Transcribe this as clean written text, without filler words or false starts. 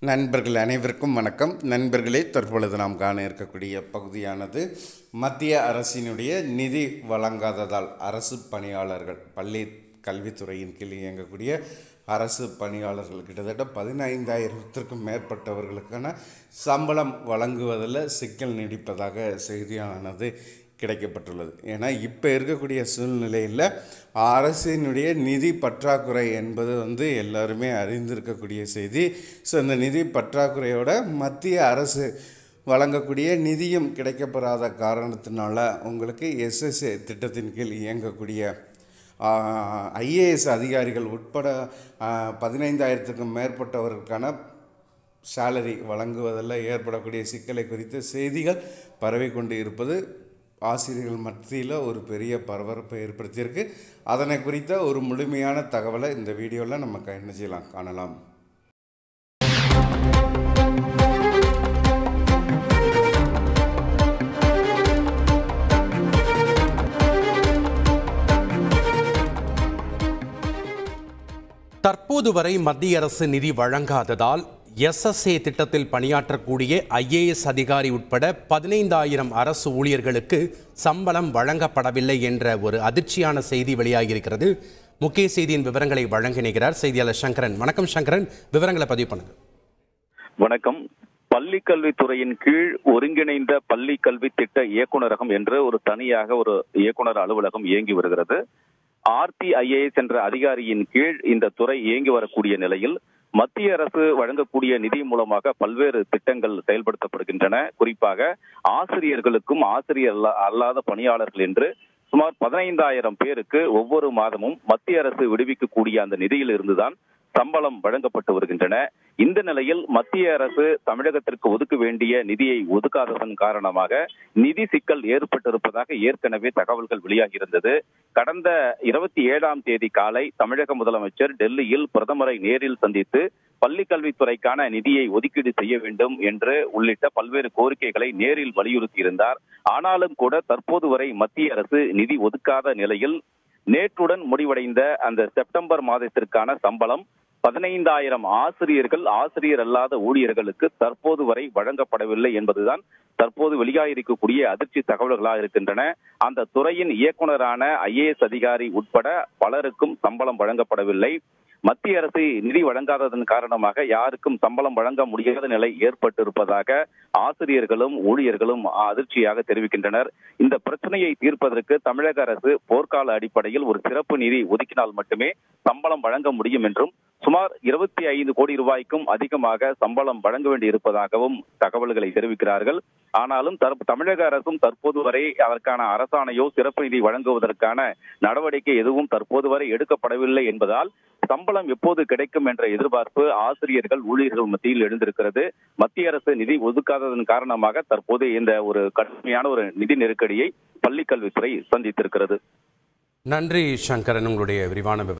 நண்பர்கள் அனைவருக்கும் வணக்கம். நண்பர்களே, தற்பொழுது நாம் காண இருக்கக்கூடிய பகுதியானது மத்திய அரசினுடைய நிதி வழங்காததால் அரசு பணியாளர்கள், பள்ளி கல்வித்துறையின் கீழ் இயங்கக்கூடிய அரசு பணியாளர்கள் கிட்டத்தட்ட 15,000த்திற்கும் மேற்பட்டவர்களுக்கான சம்பளம் வழங்குவதில் சிக்கல் நீடிப்பதாக செய்தியானது கிடைக்கப்பட்டுள்ளது. ஏன்னா இப்போ இருக்கக்கூடிய சூழ்நிலையில் அரசினுடைய நிதி பற்றாக்குறை என்பது எல்லாருமே அறிந்திருக்கக்கூடிய செய்தி. ஸோ இந்த நிதி பற்றாக்குறையோட மத்திய அரசு வழங்கக்கூடிய நிதியும் கிடைக்கப்பெறாத காரணத்தினால உங்களுக்கு எஸ்எஸ்ஏ திட்டத்தின் கீழ் இயங்கக்கூடிய ஐஏஎஸ் அதிகாரிகள் உட்பட 15,000த்திற்கும் மேற்பட்டவர்களுக்கான சேலரி வழங்குவதில் ஏற்படக்கூடிய சிக்கலை குறித்து செய்திகள் பரவிக்கொண்டு இருப்பது ஆசிரியர்கள் மத்தியில் ஒரு பெரிய பரபரப்பை ஏற்படுத்தியிருக்கு. அதனை குறித்த ஒரு முழுமையான தகவலை இந்த வீடியோவில் நம்ம என்ன செய்யலாம், காணலாம். தற்போது வரை மத்திய அரசு நிதி வழங்காததால் எஸ்எஸ்ஏ திட்டத்தில் பணியாற்றக்கூடிய ஐஏஎஸ் அதிகாரி உட்பட 15,000 அரசு ஊழியர்களுக்கு சம்பளம் வழங்கப்படவில்லை என்ற ஒரு அதிர்ச்சியான செய்தி வெளியாகியிருக்கிறது. முக்கிய செய்தியின் விவரங்களை வழங்கினார் செய்தியாளர் சங்கரன். வணக்கம் சங்கரன், விவரங்களை பதிவு பண்ணுங்க. வணக்கம். பள்ளி கல்வித்துறையின் கீழ் ஒருங்கிணைந்த பள்ளி கல்வி திட்ட இயக்குநரகம் என்று ஒரு தனியாக ஒரு இயக்குநர் அலுவலகம் இயங்கி வருகிறது. RTIAS என்ற அதிகாரியின் கீழ் இந்த துறை இயங்கி வரக்கூடிய நிலையில் மத்திய அரசு வழங்கக்கூடிய நிதி மூலமாக பல்வேறு திட்டங்கள் செயல்படுத்தப்படுகின்றன. குறிப்பாக ஆசிரியர்களுக்கும் ஆசிரியர் அல்லாத பணியாளர்கள் என்று சுமார் 15,000 பேருக்கு ஒவ்வொரு மாதமும் மத்திய அரசு விடுவிக்கக்கூடிய அந்த நிதியில் இருந்துதான் சம்பளம் வழங்கப்பட்டு வருகின்றன. இந்த நிலையில் மத்திய அரசு தமிழகத்திற்கு ஒதுக்க வேண்டிய நிதியை ஒதுக்காததன் காரணமாக நிதி சிக்கல் ஏற்பட்டிருப்பதாக ஏற்கனவே தகவல்கள் வெளியாகியிருந்தது. கடந்த 27ஆம் தேதி காலை தமிழக முதலமைச்சர் டெல்லியில் பிரதமரை நேரில் சந்தித்து பள்ளி கல்வித்துறைக்கான நிதியை ஒதுக்கீடு செய்ய வேண்டும் என்று உள்ளிட்ட பல்வேறு கோரிக்கைகளை நேரில் வலியுறுத்தியிருந்தார். ஆனாலும் கூட தற்போது வரை மத்திய அரசு நிதி ஒதுக்காத நிலையில் நேற்றுடன் முடிவடைந்த அந்த செப்டம்பர் மாதத்திற்கான சம்பளம் 15,000 ஆசிரியர்கள், ஆசிரியர் அல்லாத ஊழியர்களுக்கு தற்போது வரை வழங்கப்படவில்லை என்பதுதான் தற்போது வெளியாகியிருக்கக்கூடிய அதிர்ச்சி தகவல்களாக இருக்கின்றன. அந்த துறையின் இயக்குநரான IAS அதிகாரி உட்பட பலருக்கும் சம்பளம் வழங்கப்படவில்லை. மத்திய அரசு நிதி வழங்காததன் காரணமாக யாருக்கும் சம்பளம் வழங்க முடியாத நிலை ஏற்பட்டிருப்பதாக ஆசிரியர்களும் ஊழியர்களும் அதிர்ச்சியாக தெரிவிக்கின்றனர். இந்த பிரச்சனையை தீர்ப்பதற்கு தமிழக அரசு போர்க்கால அடிப்படையில் ஒரு சிறப்பு நிதி ஒதுக்கினால் மட்டுமே சம்பளம் வழங்க முடியும் என்றும் சுமார் 25 கோடி ரூபாய்க்கும் அதிகமாக சம்பளம் வழங்க வேண்டி இருப்பதாகவும் தகவல்களை தெரிவிக்கிறார்கள். ஆனாலும் தமிழக அரசும் தற்போது வரை அதற்கான அரசாணையோ சிறப்பு நிதி வழங்குவதற்கான நடவடிக்கை எதுவும் தற்போது வரை எடுக்கப்படவில்லை என்பதால் சம்பளம் எப்போது கிடைக்கும் என்ற எதிர்பார்ப்பு ஆசிரியர்கள், ஊழியர்கள் மத்தியில் எழுந்திருக்கிறது. மத்திய அரசு நிதி ஒதுக்காததன் காரணமாக தற்போது இந்த ஒரு கடுமையான ஒரு நிதி நெருக்கடியை பள்ளி கல்வித்துறை சந்தித்திருக்கிறது. நன்றி சங்கரன், உங்களுடைய விரிவான